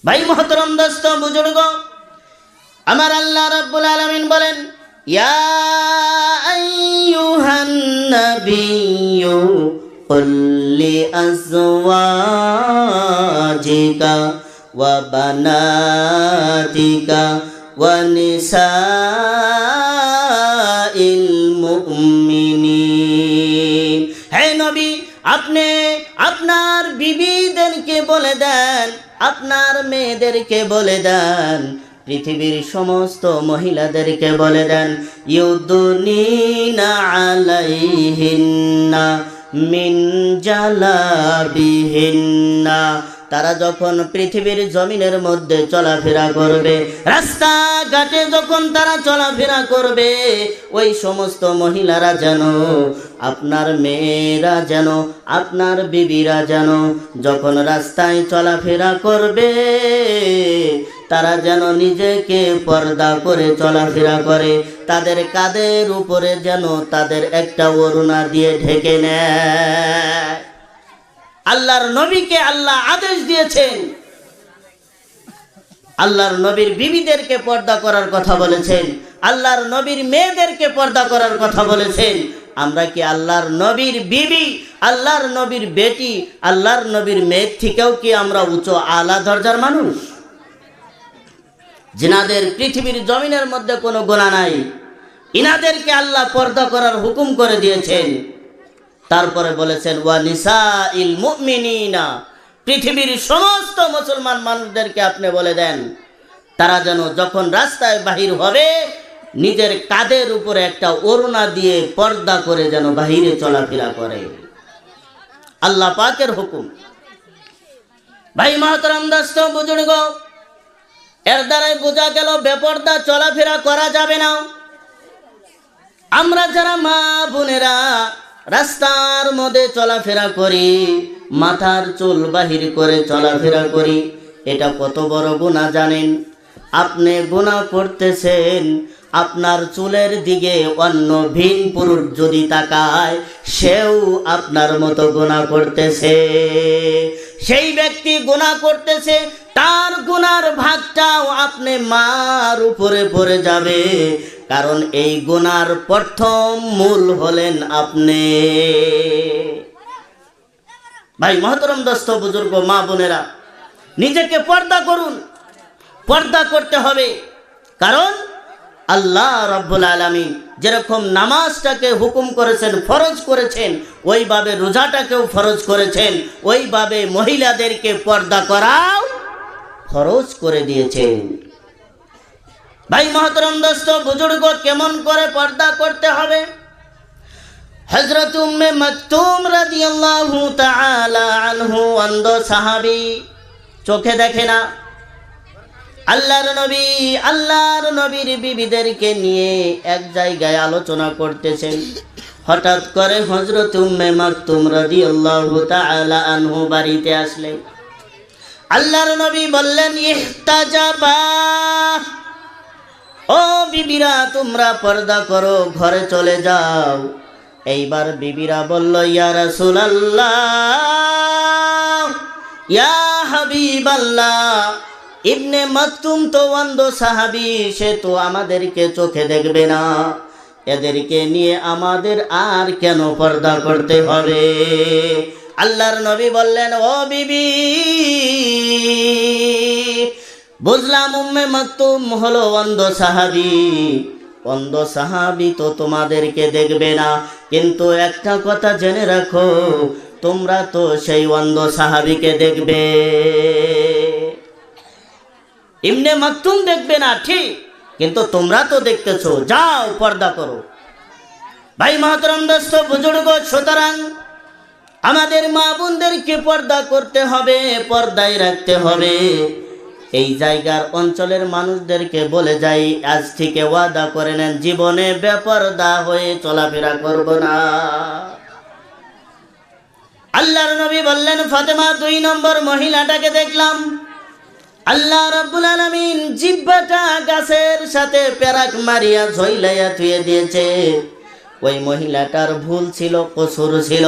ভাই মহতরম দোস্ত বুজুর্গ, আমার আল্লাহ রাব্বুল আলামিন বলেন, ইয়া আইয়ুহান নাবিয়্যু কুল লি আজওয়াজিকা ওয়া বানাতিকা ওয়া নিসাইল মুমিনিন। হে নবী, আপনি আপনার বিবিদেরকে বলে দেন, আপনার মেয়েদেরকে বলে দেন, পৃথিবীর সমস্ত মহিলাদেরকে বলে দেন, ইউদুনিনা আলাইহিন্না মিন জালাবিহিন্না। তারা যখন পৃথিবীর জমিনের মধ্যে চলাফেরা করবে, রাস্তাঘাটে যখন তারা চলাফেরা করবে, ওই সমস্ত মহিলারা যেন, আপনার মেয়েরা যেন, আপনার বিবিরা যেন যখন রাস্তায় চলাফেরা করবে, তারা যেন নিজেকে পর্দা করে চলাফেরা করে, তাদের কাঁধের উপরে যেন তাদের একটা ওড়না দিয়ে ঢেকে নেয়। আল্লাহর নবীকে আল্লাহ আদেশ দিয়েছেন, আল্লাহর নবীর বিবিদেরকে পর্দা করার কথা বলেছেন, আল্লাহর নবীর মেয়েদেরকে পর্দা করার কথা বলেছেন। আমরা কি আল্লাহর নবীর বিবি, আল্লাহর নবীর বেটি, আল্লাহর নবীর মেয়ের থেকেও কি আমরা উচ্চ আলা দরজার মানুষ? যিনাদের পৃথিবীর জমিনের মধ্যে কোনো গুনাহ নাই, ইনাদেরকে আল্লাহ পর্দা করার হুকুম করে দিয়েছেন। তারপরে বলেছেন, ওয়া নিসাইল মুমিনিনা, পৃথিবীর সমস্ত মুসলমান মানুষদেরকে আপনি বলে দেন, তারা যেন যখন রাস্তায় বাহির হবে, নিজের কাঁধের উপরে একটা ওড়না দিয়ে পর্দা করে যেন বাহিরে চলাফেরা করে। আল্লাহ পাকের হুকুম। ভাই মহতরম দোস্ত বুজুর্গ, এর দ্বারাই বোঝা গেল বেপর্দা চলাফেরা করা যাবে না। আমরা যারা মা বোনেরা রাস্তার মধ্যে চলাফেরা করি, মাথার চুল বাহির করে চলাফেরা করি, এটা কত বড় গুনাহ জানেন? আপনি গুনাহ করতেছেন, আপনার চুলের দিকে অন্য ভিন পুরুষ যদি তাকায়, সেও আপনার মতো গুনাহ করতেছে। সেই ব্যক্তি গুনাহ করতেছে, তার গুনার ভাগটাও আপনি মার উপরে পড়ে যাবে, কারণ এই গুনার প্রথম মূল হলেন আপনি। ভাই মহতরম দোস্ত বুজুর্গ, মা বোনেরা, নিজেকে পর্দা করুন। পর্দা করতে হবে, কারণ আল্লাহ রাব্বুল আলামিন যেরকম নামাজটাকে হুকুম করেছেন, ফরজ করেছেন, ওইভাবে রোজাটাকেও ফরজ করেছেন, ওইভাবে মহিলাদেরকে পর্দা করাও ফরজ করে দিয়েছেন। ভাই মহতরম দোস্ত বুজুর্গ, কেমন করে পর্দা করতে হবে? হযরত উম্মে মাকতুম রাদিয়াল্লাহু তাআলা আনহু, অন্ধ সাহাবী, চোখে দেখে না, আল্লাহর নবীর বিবিদেরকে নিয়ে এক জায়গায় আলোচনা করতেছেন। হঠাৎ করে হযরত উম্মে মাকতুম রাদিয়াল্লাহু তাআলা আনহু বাড়িতে আসলেন। আল্লাহর নবী বললেন, ইহতাজাবা, ও বিবিরা, তোমরা পর্দা করো, ঘরে চলে যাও। এইবার বিবিরা বলল, ইয়া রাসূলুল্লাহ, ইয়া হাবিবাল্লাহ, ইবনে মাকতুম তো অন্ধ সাহাবী, সে তো আমাদেরকে চোখে দেখবে না, এদেরকে নিয়ে আমাদের আর কেন পর্দা করতে হবে? আল্লাহর নবী বললেন, ও বিবি, বুঝলাম উম্মে মাকতুম হলো অন্ধ সাহাবী, অন্ধ সাহাবী তো তোমাদেরকে দেখবে না, কিন্তু একটা কথা জেনে রাখো, তোমরা তো সেই অন্ধ সাহাবীকে দেখবে। ইবনে মাকতুম দেখবে না ঠিক, কিন্তু তোমরা তো দেখতেছো, যাও পর্দা করো। ভাই মহতরম দোস্ত বুজুর্গ, সুতরাং আমাদের মা বোনদেরকে পর্দা করতে হবে, পর্দায় রাখতে হবে। এই জায়গার অঞ্চলের মানুষদেরকে বলে যাই, আজ থেকে ওয়াদা করে নেন, জীবনে বেপর্দা হয়ে চলাফেরা করব না। আল্লাহর নবী বললেন, ফাতেমা 2 নম্বর মহিলাটাকে দেখলাম, আল্লাহ রাব্বুল আলামিন জিহ্বাটা গাছের সাথে পেরাক মারিয়া ঝইলাইয়া থুয়ে দিয়েছে। ওই মহিলাটার ভুল ছিল, কসুর ছিল।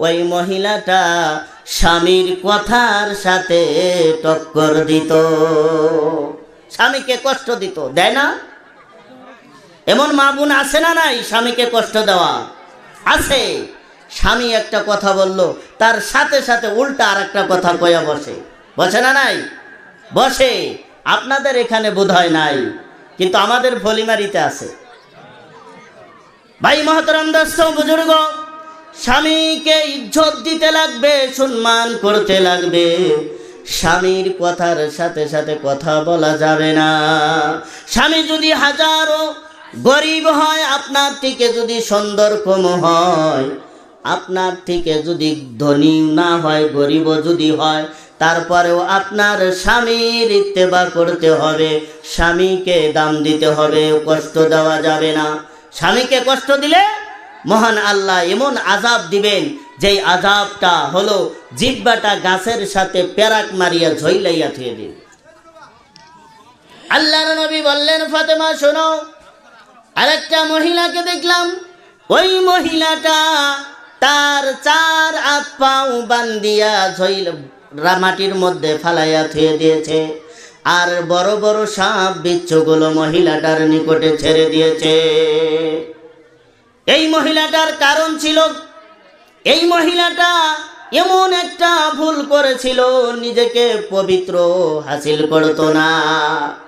ওই মহিলাটা স্বামীর কথার সাথে টক্কর দিত, স্বামীকে কষ্ট দিত। দেয় না? এমন মা বোন আছে না নাই? স্বামীকে কষ্ট দেওয়া আছে। স্বামী একটা কথা বলল, তার সাথে সাথে উল্টা আর একটা কথা কয়া বসে। বসে না নাই? বসে। আপনাদের এখানে বোধহয় নাই, কিন্তু আমাদের ফলিমারিতে আছে। ভাই মহতরম দোস্ত বুজুর্গ, স্বামীকে ইজ্জত দিতে লাগবে, সম্মান করতে লাগবে। স্বামীর কথার সাথে সাথে কথা বলা যাবে না। স্বামী যদি হাজারো গরিব হয়, আপনার থেকে যদি সুন্দর কম হয়, আপনার থেকে যদি ধনী না হয়, গরিবও যদি হয়, তারপরেও আপনার স্বামীর ইত্তেবা করতে হবে, স্বামীকে দাম দিতে হবে, কষ্ট দেওয়া যাবে না। স্বামীকে কষ্ট দিলে মহান আল্লাহ এমন আযাব দিবেন, যেই আযাবটা হলো জিহ্বাটা গাছের সাথে পেরাক মারিয়া ঝইলাইয়া থুয়ে দিন। আল্লাহর নবী বললেন, ফাতেমা শোনো, আরেকটা মহিলাকে দেখলাম। ওই মহিলাটা তার 4 হাত পাও বান্দিয়া মাটির মধ্যে ফালাইয়া থুয়ে দিয়েছে, আর বড় বড় সাপ বিচ্ছুগুলো মহিলাটার নিকটে ছেড়ে দিয়েছে। এই মহিলাটার কারণ ছিল, এই মহিলাটা এমন একটা ভুল করেছিল, নিজেকে পবিত্র হাসিল করতো না।